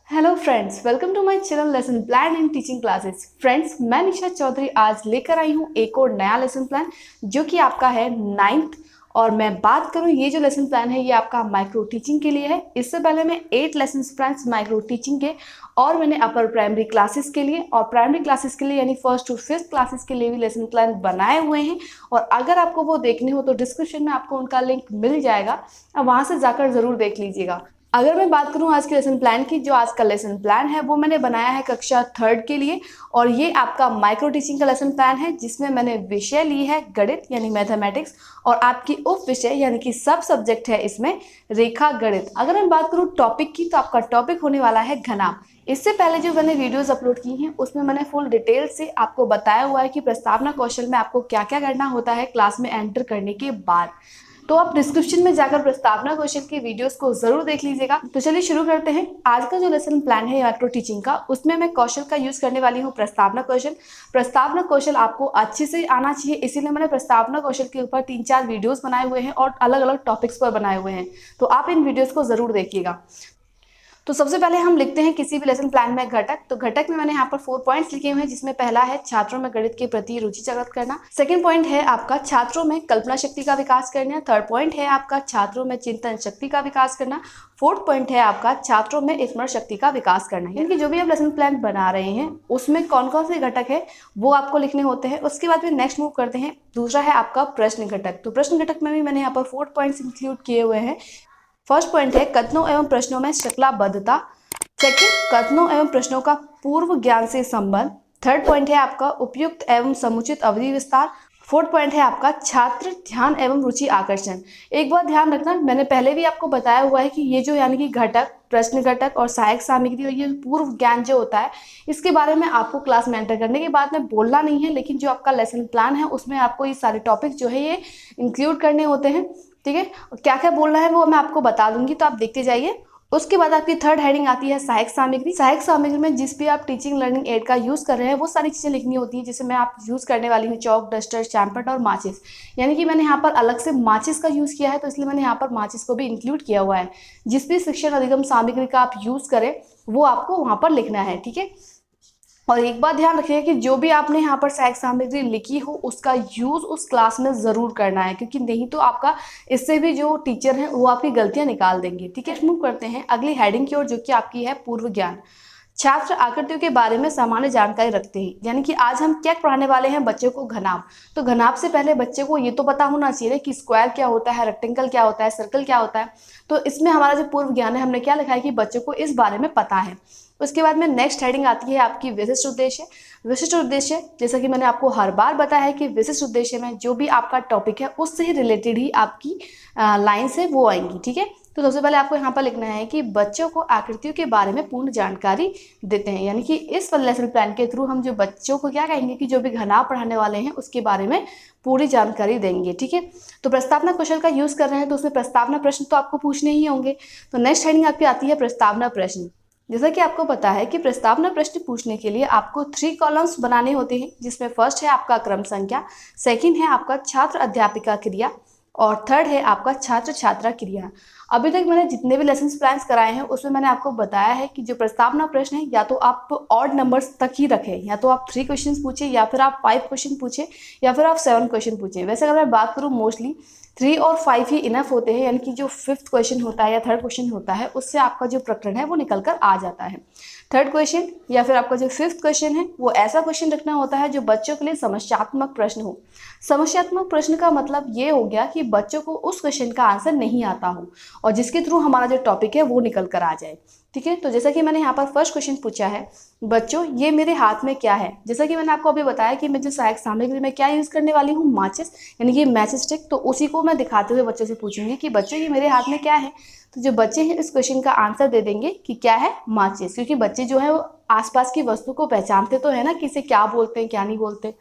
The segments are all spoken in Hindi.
Hello friends, welcome to my channel lesson plan and teaching classes. Friends, मैं निशा चौधरी आज लेकर आई हूँ एक और नया लेसन प्लान जो कि आपका है 9th। और मैं बात करूँ, ये जो लेसन प्लान है ये आपका माइक्रो टीचिंग के लिए है। इससे पहले मैं 8 लेसन प्लान माइक्रो टीचिंग के और मैंने अपर प्राइमरी क्लासेस के लिए और प्राइमरी क्लासेस के लिए यानी 1st to 5th क्लासेस के लिए भी लेसन प्लान बनाए हुए हैं। और अगर आपको वो देखने हो तो डिस्क्रिप्शन में आपको उनका लिंक मिल जाएगा, अब वहाँ से जाकर ज़रूर देख लीजिएगा। अगर मैं बात करूं आज के लेसन प्लान की, जो आज का लेसन प्लान है वो मैंने बनाया है कक्षा 3rd के लिए। और ये आपका माइक्रो टीचिंग का लेसन प्लान है जिसमें मैंने विषय ली है गणित यानी मैथमेटिक्स, और आपकी उप विषय यानी कि सब सब्जेक्ट है इसमें रेखा गणित। अगर मैं बात करूं टॉपिक की, तो आपका टॉपिक होने वाला है घनाभ। इससे पहले जो मैंने वीडियोस अपलोड की हैं उसमें मैंने फुल डिटेल से आपको बताया हुआ है कि प्रस्तावना कौशल में आपको क्या क्या करना होता है क्लास में एंटर करने के बाद। तो आप डिस्क्रिप्शन में जाकर प्रस्तावना कौशल की वीडियोस को जरूर देख लीजिएगा। तो चलिए शुरू करते हैं। आज का जो लेसन प्लान है माइक्रो टीचिंग का, उसमें मैं कौशल का यूज करने वाली हूँ प्रस्तावना कौशल। प्रस्तावना कौशल आपको अच्छे से आना चाहिए, इसीलिए मैंने प्रस्तावना कौशल के ऊपर 3-4 वीडियोस बनाए हुए हैं और अलग अलग टॉपिक्स पर बनाए हुए हैं। तो आप इन वीडियोस को जरूर देखिएगा। तो सबसे पहले हम लिखते हैं किसी भी लेसन प्लान में घटक। तो घटक में मैंने यहाँ पर 4 पॉइंट्स लिखे हुए हैं, जिसमें पहला है छात्रों में गणित के प्रति रुचि जागृत करना। सेकंड पॉइंट है आपका छात्रों में कल्पना शक्ति का विकास करना। थर्ड पॉइंट है आपका छात्रों में चिंतन शक्ति का विकास करना। फोर्थ पॉइंट है आपका छात्रों में स्मरण शक्ति का विकास करना। यानी कि जो भी आप लेसन प्लान बना रहे हैं उसमें कौन कौन से घटक है वो आपको लिखने होते हैं। उसके बाद फिर नेक्स्ट मूव करते हैं, दूसरा है आपका प्रश्न घटक। तो प्रश्न घटक में भी मैंने यहाँ पर 4 पॉइंट्स इंक्लूड किए हुए हैं। फर्स्ट पॉइंट है कथनों एवं प्रश्नों में श्रृंखलाबद्धता। सेकंड, कथनों एवं प्रश्नों का पूर्व ज्ञान से संबंध। थर्ड पॉइंट है आपका उपयुक्त एवं समुचित अवधि विस्तार। फोर्थ पॉइंट है आपका छात्र ध्यान एवं रुचि आकर्षण। एक बात ध्यान रखना, मैंने पहले भी आपको बताया हुआ है कि ये जो यानी कि घटक, प्रश्न घटक और सहायक सामग्री और ये पूर्व ज्ञान जो होता है, इसके बारे में आपको क्लास में एंटर करने के बाद में बोलना नहीं है, लेकिन जो आपका लेसन प्लान है उसमें आपको ये सारे टॉपिक जो है ये इंक्लूड करने होते हैं। ठीक है, क्या क्या बोलना है वो मैं आपको बता दूंगी, तो आप देखते जाइए। उसके बाद आपकी थर्ड हेडिंग आती है सहायक सामग्री। सहायक सामग्री में जिस भी आप टीचिंग लर्निंग एड का यूज कर रहे हैं वो सारी चीजें लिखनी होती है, जिसे मैं आप यूज करने वाली हूँ चौक, डस्टर, चैम्पट और माचिस। यानी कि मैंने यहाँ पर अलग से माचिस का यूज किया है, तो इसलिए मैंने यहाँ पर माचिस को भी इंक्लूड किया हुआ है। जिस भी शिक्षण अधिगम सामग्री का आप यूज करें वो आपको वहां पर लिखना है। ठीक है, और एक बात ध्यान रखिए कि जो भी आपने यहाँ पर सहायक सामग्री लिखी हो उसका यूज उस क्लास में जरूर करना है, क्योंकि नहीं तो आपका इससे भी जो टीचर हैं वो आपकी गलतियां निकाल देंगे। ठीक है, मूव करते हैं अगली हेडिंग की ओर, जो कि आपकी है पूर्व ज्ञान। छात्र आकृतियों के बारे में सामान्य जानकारी रखते हैं। यानी कि आज हम क्या पढ़ाने वाले हैं बच्चों को घनाभ। तो घनाभ से पहले बच्चे को ये तो पता होना चाहिए कि स्क्वायर क्या होता है, रेक्टेंगल क्या होता है, सर्कल क्या होता है। तो इसमें हमारा जो पूर्व ज्ञान है, हमने क्या लिखा है कि बच्चों को इस बारे में पता है। उसके बाद में नेक्स्ट हेडिंग आती है आपकी विशिष्ट उद्देश्य। विशिष्ट उद्देश्य, जैसा कि मैंने आपको हर बार बताया है कि विशिष्ट उद्देश्य में जो भी आपका टॉपिक है उससे ही रिलेटेड ही आपकी लाइन्स है वो आएंगी। ठीक है, तो सबसे पहले आपको यहाँ पर लिखना है कि बच्चों को आकृतियों के बारे में पूर्ण जानकारी देते हैं। यानी कि इस लेसन प्लान के थ्रू हम जो बच्चों को क्या कहेंगे कि जो भी घनाभ पढ़ाने वाले हैं उसके बारे में पूरी जानकारी देंगे। ठीक है, तो प्रस्तावना कौशल का यूज कर रहे हैं तो उसमें प्रस्तावना प्रश्न तो आपको पूछने ही होंगे। तो नेक्स्ट हेडिंग आपकी आती है प्रस्तावना प्रश्न। जैसा कि आपको पता है कि प्रस्तावना प्रश्न पूछने के लिए आपको 3 कॉलम्स बनाने होते हैं, जिसमें फर्स्ट है आपका क्रम संख्या, सेकंड है आपका छात्र अध्यापिका क्रिया और थर्ड है आपका छात्र छात्रा क्रिया। अभी तक मैंने जितने भी लेसन प्लान्स कराए हैं उसमें मैंने आपको बताया है कि जो प्रस्तावना प्रश्न है या तो आप ऑड नंबर्स तक ही रखें, या तो आप 3 क्वेश्चन पूछे, या फिर आप 5 क्वेश्चन पूछे, या फिर आप 7 क्वेश्चन पूछे। वैसे अगर मैं बात करूँ मोस्टली 3 और 5 ही इनफ होते हैं, यानी कि जो 5th क्वेश्चन होता है या 3rd क्वेश्चन होता है उससे आपका जो प्रकरण है वो निकल कर आ जाता है। 3rd क्वेश्चन या फिर आपका जो 5th क्वेश्चन है वो ऐसा क्वेश्चन रखना होता है जो बच्चों के लिए समस्यात्मक प्रश्न हो। समस्यात्मक प्रश्न का मतलब ये हो गया कि बच्चों को उस क्वेश्चन का आंसर नहीं आता हो और जिसके थ्रू हमारा जो टॉपिक है वो निकल कर आ जाए। ठीक है, तो जैसा कि मैंने यहाँ पर फर्स्ट क्वेश्चन पूछा है, बच्चों ये मेरे हाथ में क्या है। जैसा कि मैंने आपको अभी बताया कि मैं जो सहायक सामग्री में क्या यूज करने वाली हूँ, माचिस यानी कि मैचिक स्टिक। तो उसी को मैं दिखाते हुए बच्चों से पूछूंगी कि बच्चों ये मेरे हाथ में क्या है। तो जो बच्चे हैं इस क्वेश्चन का आंसर दे देंगे कि क्या है, माचिस। क्योंकि बच्चे जो है वो आसपास की वस्तु को पहचानते तो है ना कि इसे क्या बोलते हैं क्या नहीं बोलते।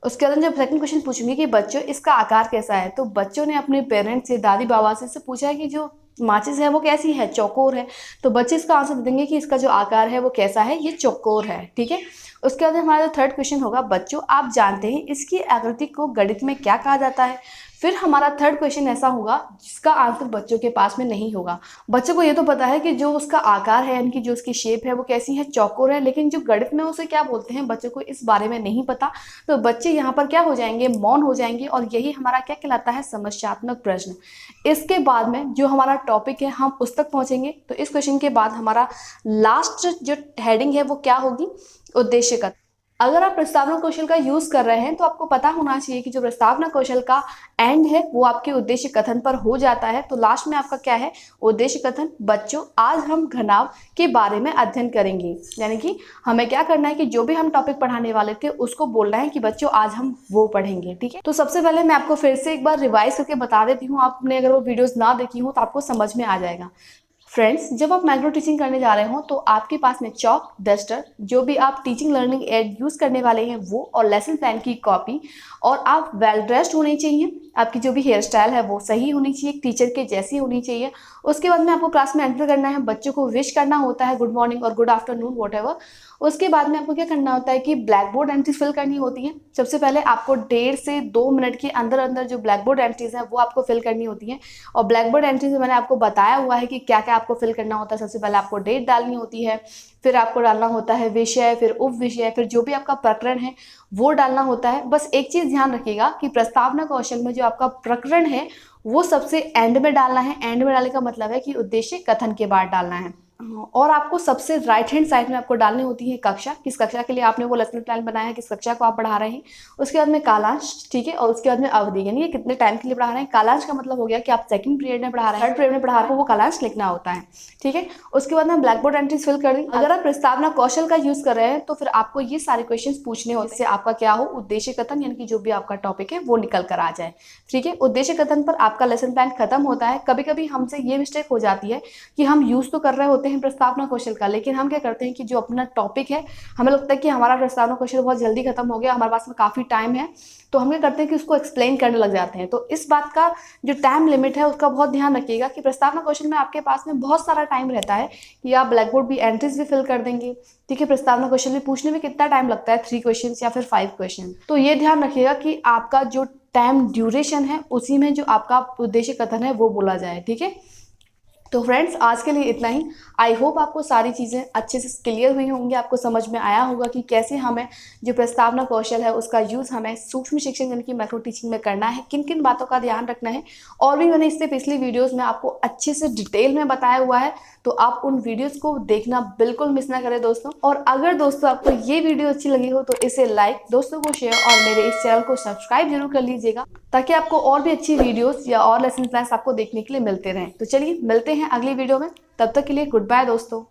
उसके बाद जब सेकंड क्वेश्चन पूछूंगी कि बच्चों इसका आकार कैसा है, तो बच्चों ने अपने पेरेंट्स से, दादी बाबा से पूछा है कि जो माचिस है वो कैसी है, चौकोर है। तो बच्चे इसका आंसर दे देंगे कि इसका जो आकार है वो कैसा है, ये चौकोर है। ठीक है, उसके बाद हमारा जो थर्ड क्वेश्चन होगा, बच्चों आप जानते हैं इसकी आकृति को गणित में क्या कहा जाता है। फिर हमारा थर्ड क्वेश्चन ऐसा होगा जिसका आंसर बच्चों के पास में नहीं होगा। बच्चों को ये तो पता है कि जो उसका आकार है यानी कि जो उसकी शेप है वो कैसी है, चौकोर है, लेकिन जो गणित में उसे क्या बोलते हैं बच्चों को इस बारे में नहीं पता। तो बच्चे यहाँ पर क्या हो जाएंगे, मौन हो जाएंगे, और यही हमारा क्या कहलाता है, समस्यात्मक प्रश्न। इसके बाद में जो हमारा टॉपिक है हम उस तक पहुंचेंगे। तो इस क्वेश्चन के बाद हमारा लास्ट जो हेडिंग है वो क्या होगी, उद्देश्य कथन। अगर आप प्रस्तावना कौशल का यूज कर रहे हैं तो आपको पता होना चाहिए कि जो प्रस्तावना कौशल का एंड है वो आपके उद्देश्य कथन पर हो जाता है। तो लास्ट में आपका क्या है, उद्देश्य कथन। बच्चों आज हम घनाभ के बारे में अध्ययन करेंगे, यानी कि हमें क्या करना है कि जो भी हम टॉपिक पढ़ाने वाले थे उसको बोलना है कि बच्चों आज हम वो पढ़ेंगे। ठीक है, तो सबसे पहले मैं आपको फिर से एक बार रिवाइज करके बता देती हूँ, आपने अगर वो वीडियोज ना देखी हो तो आपको समझ में आ जाएगा। फ्रेंड्स, जब आप माइक्रो टीचिंग करने जा रहे हो तो आपके पास में चॉक, डस्टर, जो भी आप टीचिंग लर्निंग एड यूज़ करने वाले हैं वो, और लेसन प्लान की कॉपी, और आप वेल ड्रेस्ड होने चाहिए। आपकी जो भी हेयर स्टाइल है वो सही होनी चाहिए, एक टीचर के जैसी होनी चाहिए। उसके बाद में आपको क्लास में एंटर करना है, बच्चों को विश करना होता है, गुड मॉर्निंग और गुड आफ्टरनून व्हाटएवर। उसके बाद में आपको क्या करना होता है कि ब्लैक बोर्ड एंट्रीज फिल करनी होती है। सबसे पहले आपको 1.5 से 2 मिनट के अंदर अंदर जो ब्लैक बोर्ड एंट्रीज हैं वो आपको फिल करनी होती हैं। और ब्लैक बोर्ड एंट्रीज में मैंने आपको बताया हुआ है कि क्या क्या आपको फिल करना होता है। सबसे पहले आपको डेट डालनी होती है, फिर आपको डालना होता है विषय, फिर उप विषय, फिर जो भी आपका प्रकरण है वो डालना होता है। बस एक चीज़ ध्यान रखिएगा कि प्रस्तावना कौशल में जो आपका प्रकरण है वो सबसे एंड में डालना है। एंड में डालने का मतलब है कि उद्देश्य कथन के बाद डालना है। और आपको सबसे राइट हैंड साइड में आपको डालनी होती है कक्षा, किस कक्षा के लिए आपने वो लेसन प्लान बनाया है, किस कक्षा को आप पढ़ा रहे हैं। उसके बाद में कालांश, ठीक है, और उसके बाद में अवधि, यानी ये कितने टाइम के लिए पढ़ा रहे हैं। कालांश का मतलब हो गया कि आप सेकंड पीरियड में पढ़ा रहे हैं, थर्ड पीरियड में पढ़ा रहे हैं, वो कालांश लिखना होता है। ठीक है, उसके बाद में ब्लैक बोर्ड एंट्रीज फिल कर दी। अगर आप प्रस्तावना कौशल का यूज कर रहे हैं तो फिर आपको ये सारे क्वेश्चन पूछने होते हैं, इससे आपका क्या हो, उद्देश्य कथन, यानी कि जो भी आपका टॉपिक है वो निकल कर आ जाए। ठीक है, उद्देश्य कथन पर आपका लेसन प्लान खत्म होता है। कभी कभी हमसे ये मिस्टेक हो जाती है कि हम यूज तो कर रहे होते हैं प्रस्तावना कौशल का, लेकिन हम क्या करते हैं कि जो अपना टॉपिक है हमें लगता है कि हमारा प्रस्तावना कौशल बहुत जल्दी खत्म हो गया, हमारे पास में काफ़ी टाइम है, तो हम क्या करते हैं कि उसको एक्सप्लेन करने लग जाते हैं। तो इस बात का जो टाइम लिमिट है उसका बहुत ध्यान रखिएगा कि प्रस्तावना कौशल में आपके पास में बहुत सारा टाइम रहता है कि आप ब्लैक बोर्ड भी एंट्रीज भी फिल कर देंगे। ठीक है, प्रस्तावना क्वेश्चन में पूछने में कितना टाइम लगता है, 3 क्वेश्चन या फिर 5 क्वेश्चन। तो ये ध्यान रखिएगा कि आपका जो टाइम ड्यूरेशन है उसी में जो आपका उद्देश्य कथन है वो बोला जाए। ठीक है, तो फ्रेंड्स आज के लिए इतना ही। आई होप आपको सारी चीज़ें अच्छे से क्लियर हुई होंगी, आपको समझ में आया होगा कि कैसे हमें जो प्रस्तावना कौशल है उसका यूज़ हमें सूक्ष्म शिक्षण यानी कि माइक्रो टीचिंग में करना है, किन किन बातों का ध्यान रखना है। और भी मैंने इससे पिछली वीडियोज़ में आपको अच्छे से डिटेल में बताया हुआ है, तो आप उन वीडियोज़ को देखना बिल्कुल मिस ना करें दोस्तों। और अगर दोस्तों आपको ये वीडियो अच्छी लगी हो तो इसे लाइक, दोस्तों को शेयर और मेरे इस चैनल को सब्सक्राइब जरूर कर लीजिएगा, ताकि आपको और भी अच्छी वीडियोज़ या और लेसन प्लान्स आपको देखने के लिए मिलते रहें। तो चलिए मिलते हैं अगली वीडियो में, तब तक के लिए गुड बाय दोस्तों।